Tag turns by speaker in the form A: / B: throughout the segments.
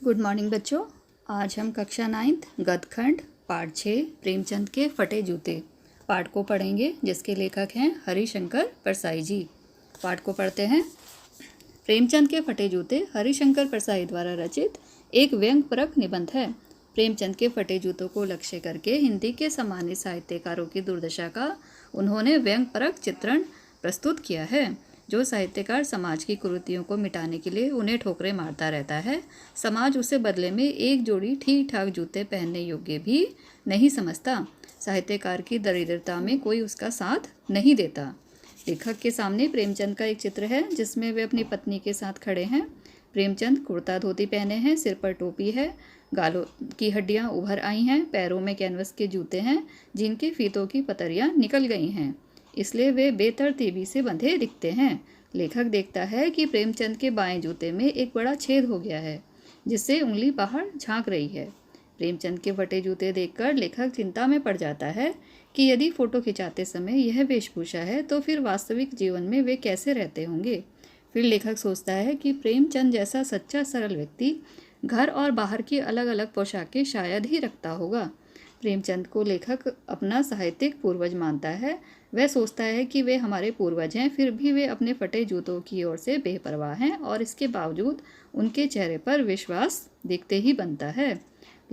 A: Good morning बच्चों। आज हम कक्षा 9th गद्यखंड पाठ 6 प्रेमचंद के फटे जूते पाठ को पढ़ेंगे, जिसके लेखक हैं हरिशंकर परसाई जी। पाठ को पढ़ते हैं। प्रेमचंद के फटे जूते हरिशंकर परसाई द्वारा रचित एक व्यंग्यपरक निबंध है। प्रेमचंद के फटे जूतों को लक्ष्य करके हिंदी के सामान्य साहित्यकारों की दुर्दशा का उन्होंने व्यंग्यपरक चित्रण प्रस्तुत किया है। जो साहित्यकार समाज की कुरीतियों को मिटाने के लिए उन्हें ठोकरें मारता रहता है, समाज उसे बदले में एक जोड़ी ठीक ठाक जूते पहनने योग्य भी नहीं समझता। साहित्यकार की दरिद्रता में कोई उसका साथ नहीं देता। लेखक के सामने प्रेमचंद का एक चित्र है, जिसमें वे अपनी पत्नी के साथ खड़े हैं। प्रेमचंद कुर्ता धोती पहने हैं, सिर पर टोपी है, गालों की हड्डियां उभर आई हैं, पैरों में कैनवस के जूते हैं जिनके फीतों की पतरियां निकल गई हैं, इसलिए वे बेतरतीबी से बंधे दिखते हैं। लेखक देखता है कि प्रेमचंद के बाएं जूते में एक बड़ा छेद हो गया है, जिससे उंगली बाहर झांक रही है। प्रेमचंद के फटे जूते देखकर लेखक चिंता में पड़ जाता है कि यदि फोटो खिंचाते समय यह वेशभूषा है तो फिर वास्तविक जीवन में वे कैसे रहते होंगे। फिर लेखक सोचता है कि प्रेमचंद जैसा सच्चा सरल व्यक्ति घर और बाहर की अलग अलग पोशाकें शायद ही रखता होगा। प्रेमचंद को लेखक अपना साहित्यिक पूर्वज मानता है। वह सोचता है कि वे हमारे पूर्वज हैं, फिर भी वे अपने फटे जूतों की ओर से बेपरवाह हैं और इसके बावजूद उनके चेहरे पर विश्वास देखते ही बनता है।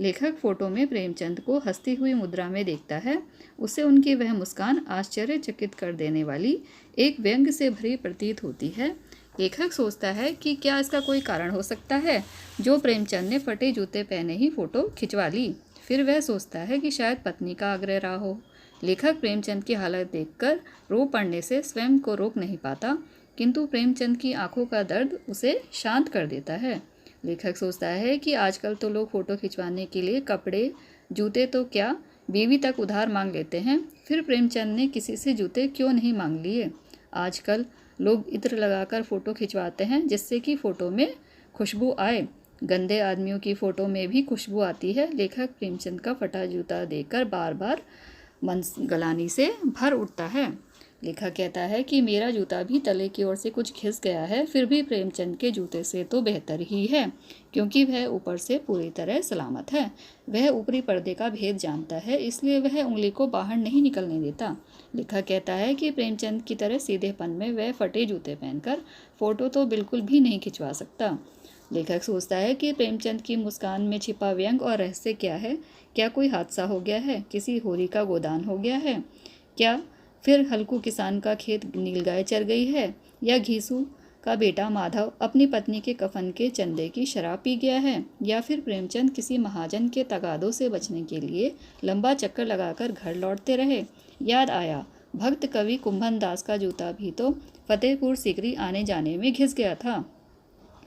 A: लेखक फोटो में प्रेमचंद को हंसती हुई मुद्रा में देखता है। उसे उनकी वह मुस्कान आश्चर्यचकित कर देने वाली एक व्यंग्य से भरी प्रतीत होती है। लेखक सोचता है कि क्या इसका कोई कारण हो सकता है जो प्रेमचंद ने फटे जूते पहने ही फोटो खिंचवा ली। फिर वह सोचता है कि शायद पत्नी का आग्रह रहा हो। लेखक प्रेमचंद की हालत देखकर रो पड़ने से स्वयं को रोक नहीं पाता, किंतु प्रेमचंद की आंखों का दर्द उसे शांत कर देता है। लेखक सोचता है कि आजकल तो लोग फोटो खिंचवाने के लिए कपड़े, जूते तो क्या बीवी तक उधार मांग लेते हैं। फिर प्रेमचंद ने किसी से जूते क्यों नहीं मांग लिए। आजकल लोग इत्र लगाकर फ़ोटो खिंचवाते हैं, जिससे कि फ़ोटो में खुशबू आए। गंदे आदमियों की फ़ोटो में भी खुशबू आती है। लेखक प्रेमचंद का फटा जूता देखकर बार बार मन गलानी से भर उठता है। लेखक कहता है कि मेरा जूता भी तले की ओर से कुछ घिस गया है, फिर भी प्रेमचंद के जूते से तो बेहतर ही है, क्योंकि वह ऊपर से पूरी तरह सलामत है। वह ऊपरी पर्दे का भेद जानता है, इसलिए वह उंगली को बाहर नहीं निकलने देता। लेखक कहता है कि प्रेमचंद की तरह सीधेपन में वह फटे जूते पहनकर फोटो तो बिल्कुल भी नहीं खिंचवा सकता। लेखक सोचता है कि प्रेमचंद की मुस्कान में छिपा व्यंग और रहस्य क्या है। क्या कोई हादसा हो गया है, किसी होरी का गोदान हो गया है, क्या फिर हल्कू किसान का खेत नीलगाय चर गई है, या घीसू का बेटा माधव अपनी पत्नी के कफन के चंदे की शराब पी गया है, या फिर प्रेमचंद किसी महाजन के तगादों से बचने के लिए लंबा चक्कर लगाकर घर लौटते रहे। याद आया, भक्त कवि कुंभन दास का जूता भी तो फतेहपुर सीकरी आने जाने में घिस गया था।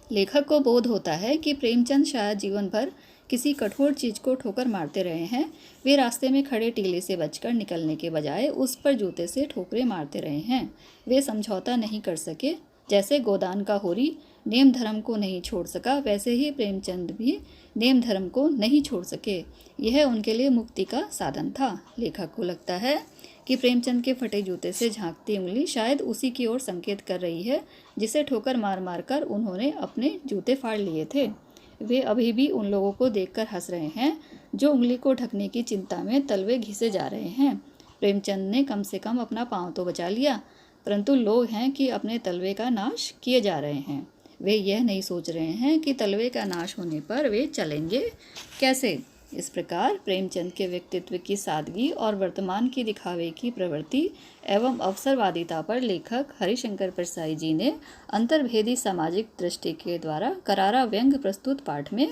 A: लेखक को बोध होता है कि प्रेमचंद शायद जीवन भर किसी कठोर चीज को ठोकर मारते रहे हैं। वे रास्ते में खड़े टीले से बचकर निकलने के बजाय उस पर जूते से ठोकरें मारते रहे हैं। वे समझौता नहीं कर सके। जैसे गोदान का होरी नेम धर्म को नहीं छोड़ सका, वैसे ही प्रेमचंद भी नेम धर्म को नहीं छोड़ सके। यह उनके लिए मुक्ति का साधन था। लेखक को लगता है कि प्रेमचंद के फटे जूते से झांकती उंगली शायद उसी की ओर संकेत कर रही है, जिसे ठोकर मार मार कर उन्होंने अपने जूते फाड़ लिए थे। वे अभी भी उन लोगों को देखकर हंस रहे हैं जो उंगली को ढकने की चिंता में तलवे घिसे जा रहे हैं। प्रेमचंद ने कम से कम अपना पाँव तो बचा लिया, परंतु लोग हैं कि अपने तलवे का नाश किए जा रहे हैं। वे यह नहीं सोच रहे हैं कि तलवे का नाश होने पर वे चलेंगे कैसे। इस प्रकार प्रेमचंद के व्यक्तित्व की सादगी और वर्तमान की दिखावे की प्रवृत्ति एवं अवसरवादिता पर लेखक हरिशंकर परसाई जी ने अंतर्भेदी सामाजिक दृष्टि के द्वारा करारा व्यंग्य प्रस्तुत पाठ में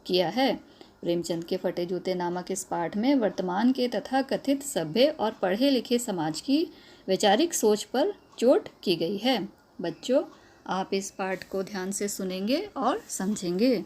A: किया है। प्रेमचंद के फटे जूते नामक इस पाठ में वर्तमान के तथा कथित सभ्य और पढ़े लिखे समाज की वैचारिक सोच पर चोट की गई है। बच्चों, आप इस पाठ को ध्यान से सुनेंगे और समझेंगे।